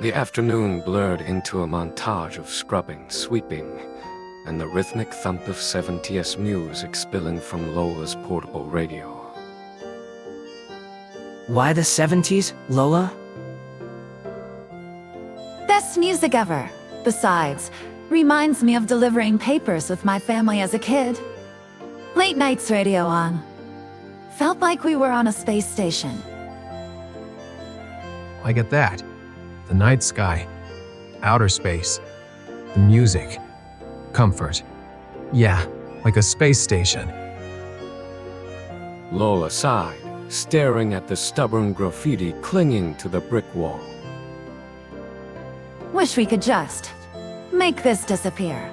The afternoon blurred into a montage of scrubbing, sweeping, and the rhythmic thump of 70s music spilling from Lola's portable radio. Why the 70s, Lola? Best music ever. Besides, reminds me of delivering papers with my family as a kid. Late nights radio on. Felt like we were on a space station. I get that. The night sky, outer space, the music, comfort. Yeah, like a space station. Lola sighed, staring at the stubborn graffiti clinging to the brick wall. Wish we could just make this disappear.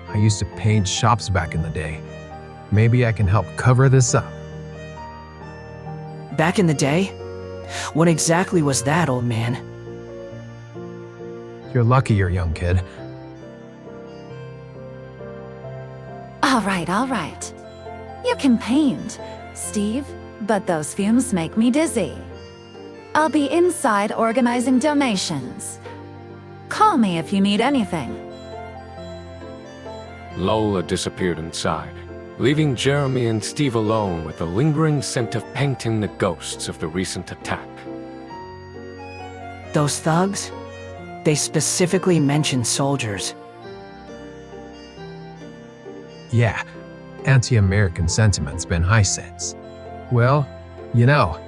I used to paint shops back in the day. Maybe I can help cover this up. Back in the day? What exactly was that, old man? You're lucky you're young, kid. All right. You can paint, Steve, but those fumes make me dizzy. I'll be inside organizing donations. Call me if you need anything. Lola disappeared inside, leaving Jeremy and Steve alone with a lingering scent of painting the ghosts of the recent attack. Those thugs? They specifically mentioned soldiers. Yeah, anti-American sentiment's been high since. Well, you know.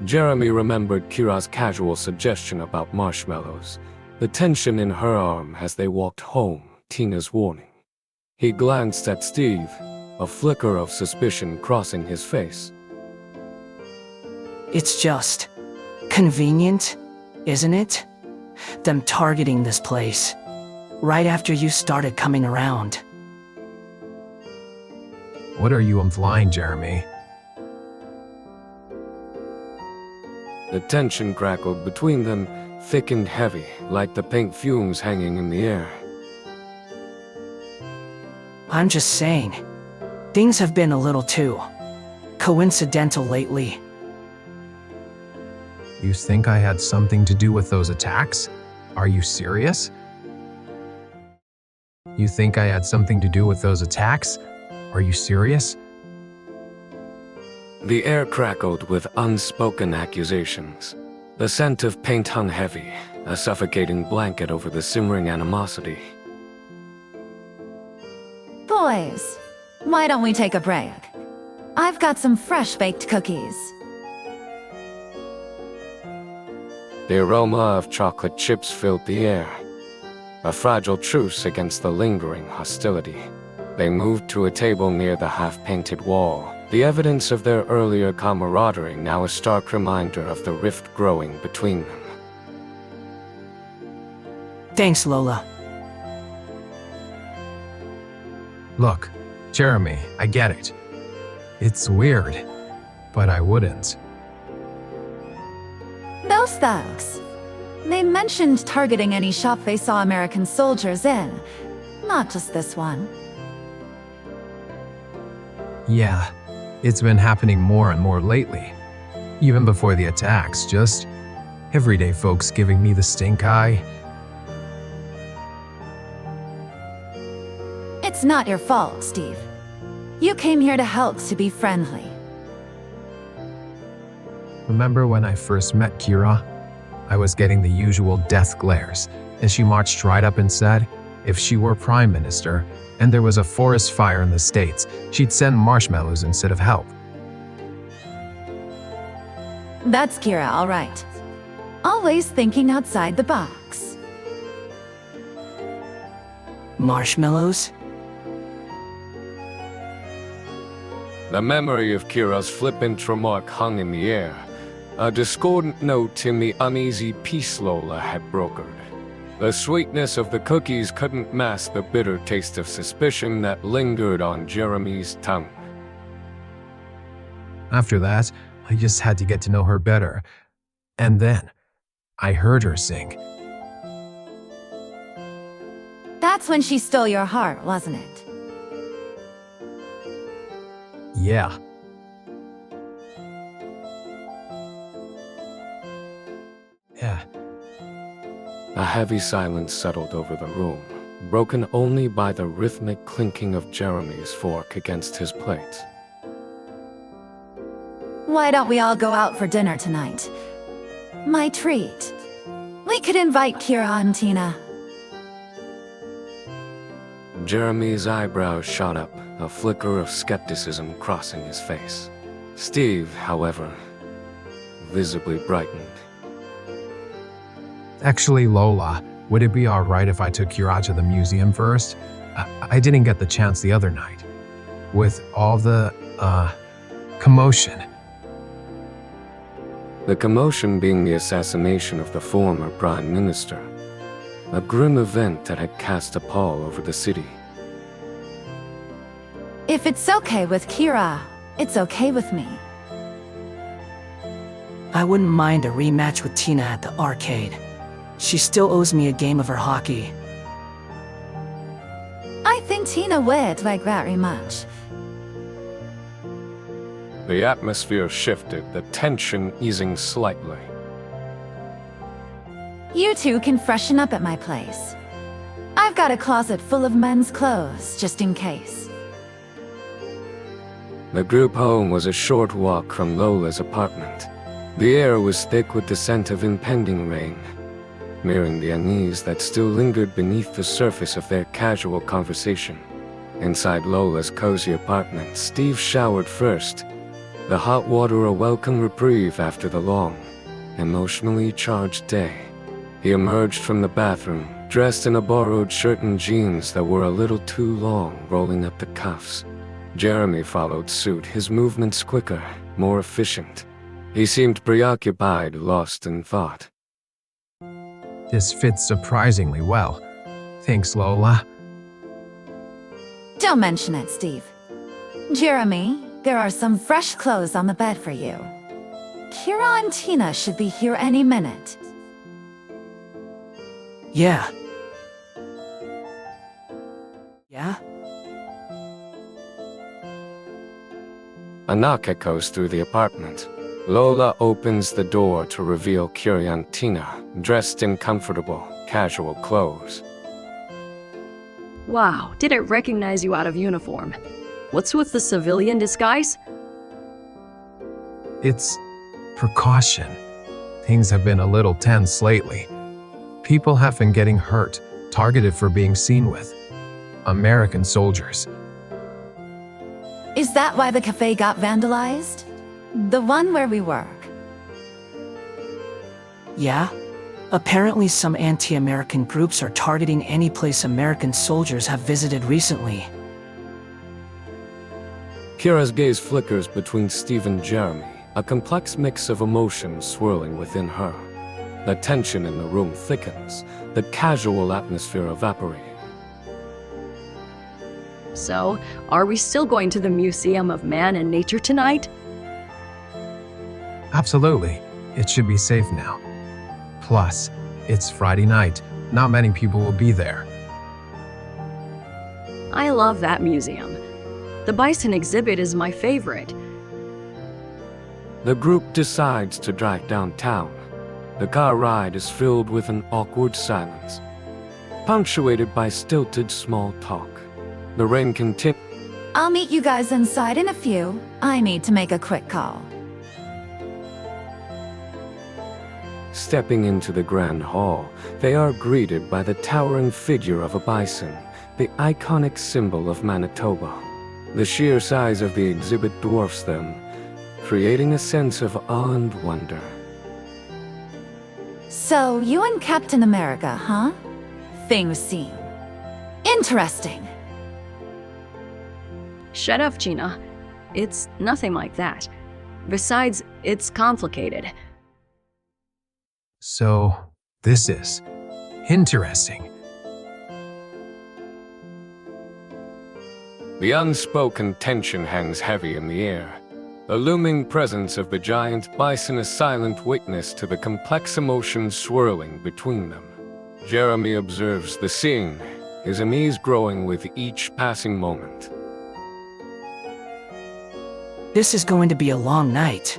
Jeremy remembered Kira's casual suggestion about marshmallows, the tension in her arm as they walked home, Tina's warning. He glanced at Steve, a flicker of suspicion crossing his face. It's just convenient, isn't it? Them targeting this place, right after you started coming around. What are you implying, Jeremy? The tension crackled between them, thick and heavy, like the paint fumes hanging in the air. I'm just saying, things have been a little too coincidental lately. You think I had something to do with those attacks? Are you serious? You think I had something to do with those attacks? Are you serious? The air crackled with unspoken accusations. The scent of paint hung heavy, a suffocating blanket over the simmering animosity. Boys, why don't we take a break? I've got some fresh-baked cookies. The aroma of chocolate chips filled the air, a fragile truce against the lingering hostility. They moved to a table near the half-painted wall, the evidence of their earlier camaraderie now a stark reminder of the rift growing between them. Thanks, Lola. Look, Jeremy, I get it. It's weird, but I wouldn't. Those thugs. They mentioned targeting any shop they saw American soldiers in, not just this one. Yeah, it's been happening more and more lately. Even before the attacks, just everyday folks giving me the stink eye. It's not your fault, Steve. You came here to help, to be friendly. Remember when I first met Kira? I was getting the usual death glares, and she marched right up and said, if she were prime minister, and there was a forest fire in the States, she'd send marshmallows instead of help. That's Kira, all right. Always thinking outside the box. Marshmallows? The memory of Kira's flippant remark hung in the air, a discordant note in the uneasy peace Lola had brokered. The sweetness of the cookies couldn't mask the bitter taste of suspicion that lingered on Jeremy's tongue. After that, I just had to get to know her better. And then, I heard her sing. That's when she stole your heart, wasn't it? Yeah. Yeah. A heavy silence settled over the room, broken only by the rhythmic clinking of Jeremy's fork against his plate. Why don't we all go out for dinner tonight? My treat. We could invite Kira and Tina. Jeremy's eyebrows shot up, a flicker of skepticism crossing his face. Steve, however, visibly brightened. Actually, Lola, would it be alright if I took Kira to the museum first? I didn't get the chance the other night. With all the, commotion. The commotion being the assassination of the former Prime Minister. A grim event that had cast a pall over the city. If it's okay with Kira, it's okay with me. I wouldn't mind a rematch with Tina at the arcade. She still owes me a game of her hockey. I think Tina would like very much. The atmosphere shifted, the tension easing slightly. You two can freshen up at my place. I've got a closet full of men's clothes, just in case. The group home was a short walk from Lola's apartment. The air was thick with the scent of impending rain, mirroring the unease that still lingered beneath the surface of their casual conversation. Inside Lola's cozy apartment, Steve showered first, the hot water a welcome reprieve after the long, emotionally charged day. He emerged from the bathroom, dressed in a borrowed shirt and jeans that were a little too long, rolling up the cuffs. Jeremy followed suit, his movements quicker, more efficient. He seemed preoccupied, lost in thought. This fits surprisingly well. Thanks, Lola. Don't mention it, Steve. Jeremy, there are some fresh clothes on the bed for you. Kira and Tina should be here any minute. Yeah. Yeah? A knock echoes through the apartment. Lola opens the door to reveal Kira and Tina, dressed in comfortable, casual clothes. Wow, didn't recognize you out of uniform. What's with the civilian disguise? It's precaution. Things have been a little tense lately. People have been getting hurt, targeted for being seen with American soldiers. Is that why the cafe got vandalized? The one where we work. Yeah? Apparently some anti-American groups are targeting any place American soldiers have visited recently. Kira's gaze flickers between Steve and Jeremy, a complex mix of emotions swirling within her. The tension in the room thickens, the casual atmosphere evaporating. So, are we still going to the Museum of Man and Nature tonight? Absolutely. It should be safe now. Plus, it's Friday night. Not many people will be there. I love that museum. The bison exhibit is my favorite. The group decides to drive downtown. The car ride is filled with an awkward silence, punctuated by stilted small talk. The rain continues. I'll meet you guys inside in a few. I need to make a quick call. Stepping into the grand hall, they are greeted by the towering figure of a bison, the iconic symbol of Manitoba. The sheer size of the exhibit dwarfs them, creating a sense of awe and wonder. So, you and Captain America, huh? Things seem interesting. Shut up, Gina. It's nothing like that. Besides, it's complicated. So, this is interesting. The unspoken tension hangs heavy in the air. The looming presence of the giant bison a silent witness to the complex emotions swirling between them. Jeremy observes the scene, his unease growing with each passing moment. This is going to be a long night.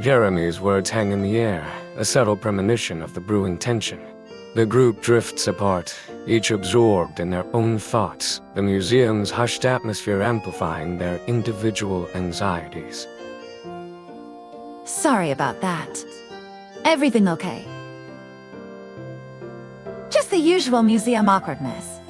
Jeremy's words hang in the air, a subtle premonition of the brewing tension. The group drifts apart, each absorbed in their own thoughts, the museum's hushed atmosphere amplifying their individual anxieties. Sorry about that. Everything okay? Just the usual museum awkwardness.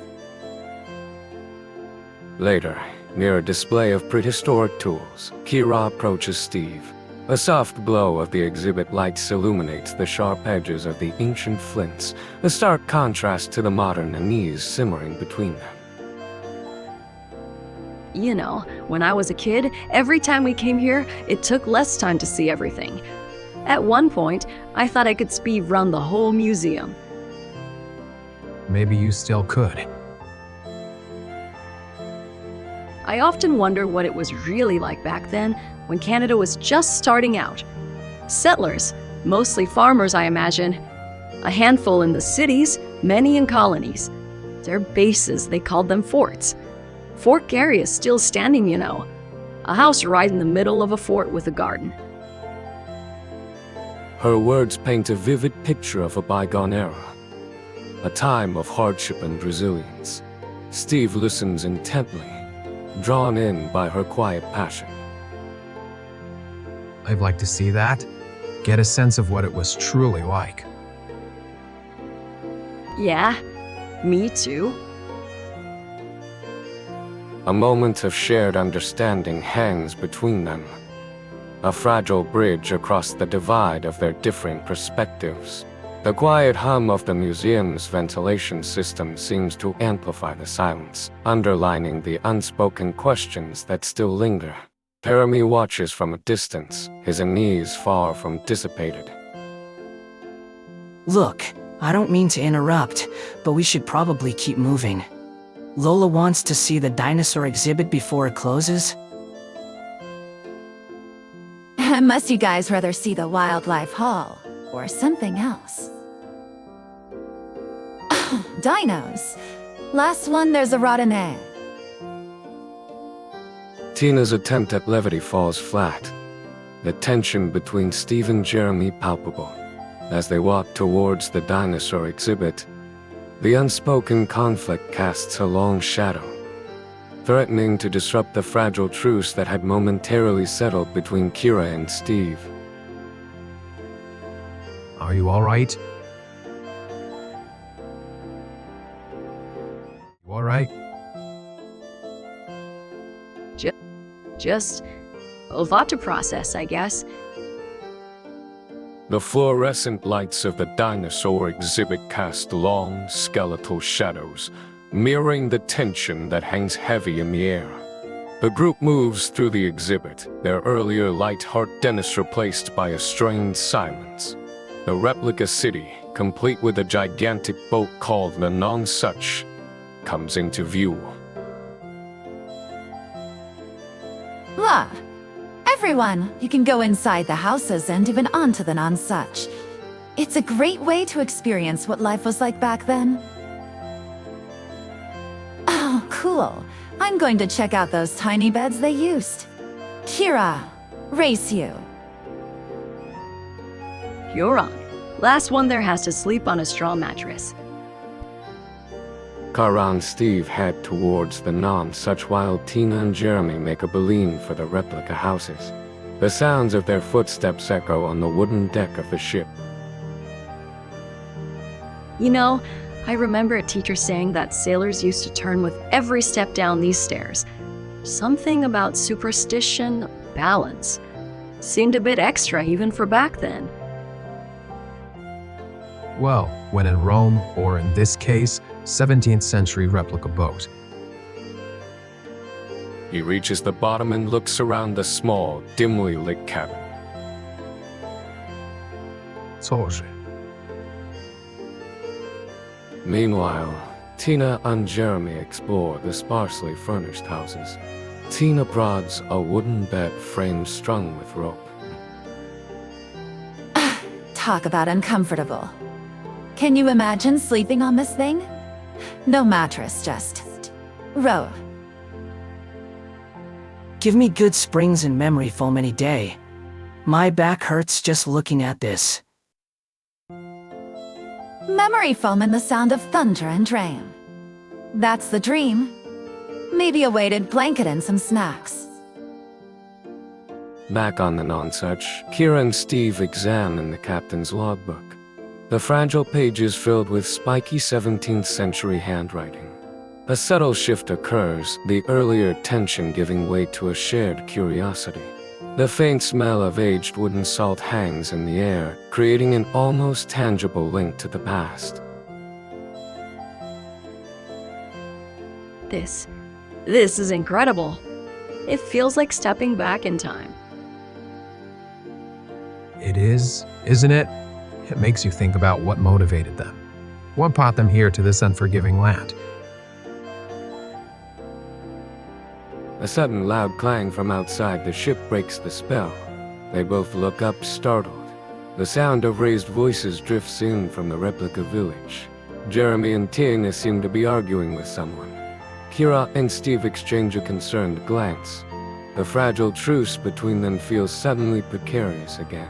Later, near a display of prehistoric tools, Kira approaches Steve. A soft glow of the exhibit lights illuminates the sharp edges of the ancient flints, a stark contrast to the modern unease simmering between them. You know, when I was a kid, every time we came here, it took less time to see everything. At one point, I thought I could speed run the whole museum. Maybe you still could. I often wonder what it was really like back then, when Canada was just starting out. Settlers, mostly farmers I imagine. A handful in the cities, many in colonies. Their bases, they called them forts. Fort Garry is still standing, you know. A house right in the middle of a fort with a garden. Her words paint a vivid picture of a bygone era, a time of hardship and resilience. Steve listens intently, drawn in by her quiet passion. I'd like to see that. Get a sense of what it was truly like. Yeah, me too. A moment of shared understanding hangs between them, a fragile bridge across the divide of their differing perspectives. The quiet hum of the museum's ventilation system seems to amplify the silence, underlining the unspoken questions that still linger. Jeremy watches from a distance, his unease far from dissipated. Look, I don't mean to interrupt, but we should probably keep moving. Lola wants to see the dinosaur exhibit before it closes. Must you guys rather see the wildlife hall or something else? Dinos. Last one, there's a rotten egg. Tina's attempt at levity falls flat, the tension between Steve and Jeremy palpable. As they walk towards the dinosaur exhibit, the unspoken conflict casts a long shadow, threatening to disrupt the fragile truce that had momentarily settled between Kira and Steve. Are you all right? You all right? Just a lot to process, I guess. The fluorescent lights of the dinosaur exhibit cast long, skeletal shadows, mirroring the tension that hangs heavy in the air. The group moves through the exhibit, their earlier light-heart dense replaced by a strained silence. The replica city, complete with a gigantic boat called the Nonsuch, comes into view. Look, everyone, you can go inside the houses and even onto the Nonsuch. It's a great way to experience what life was like back then. Oh, cool. I'm going to check out those tiny beds they used. Kira, race you. You're on. Last one there has to sleep on a straw mattress. Kara and Steve head towards the Nonsuch while Tina and Jeremy make a beeline for the replica houses. The sounds of their footsteps echo on the wooden deck of the ship. You know, I remember a teacher saying that sailors used to turn with every step down these stairs. Something about superstition, balance. Seemed a bit extra even for back then. Well, when in Rome, or in this case, 17th century replica boat. He reaches the bottom and looks around the small, dimly lit cabin. Sorge. Meanwhile, Tina and Jeremy explore the sparsely furnished houses. Tina prods a wooden bed frame strung with rope. Talk about uncomfortable. Can you imagine sleeping on this thing? No mattress, just rope. Give me good springs and memory foam any day. My back hurts just looking at this. Memory foam and the sound of thunder and rain. That's the dream. Maybe a weighted blanket and some snacks. Back on the nonsuch, Kira and Steve examine the captain's logbook. The fragile pages filled with spiky 17th century handwriting. A subtle shift occurs, the earlier tension giving way to a shared curiosity. The faint smell of aged wooden salt hangs in the air, creating an almost tangible link to the past. This is incredible. It feels like stepping back in time. It is, isn't it? It makes you think about what motivated them. What brought them here to this unforgiving land? A sudden loud clang from outside the ship breaks the spell. They both look up, startled. The sound of raised voices drifts in from the replica village. Jeremy and Tina seem to be arguing with someone. Kira and Steve exchange a concerned glance. The fragile truce between them feels suddenly precarious again.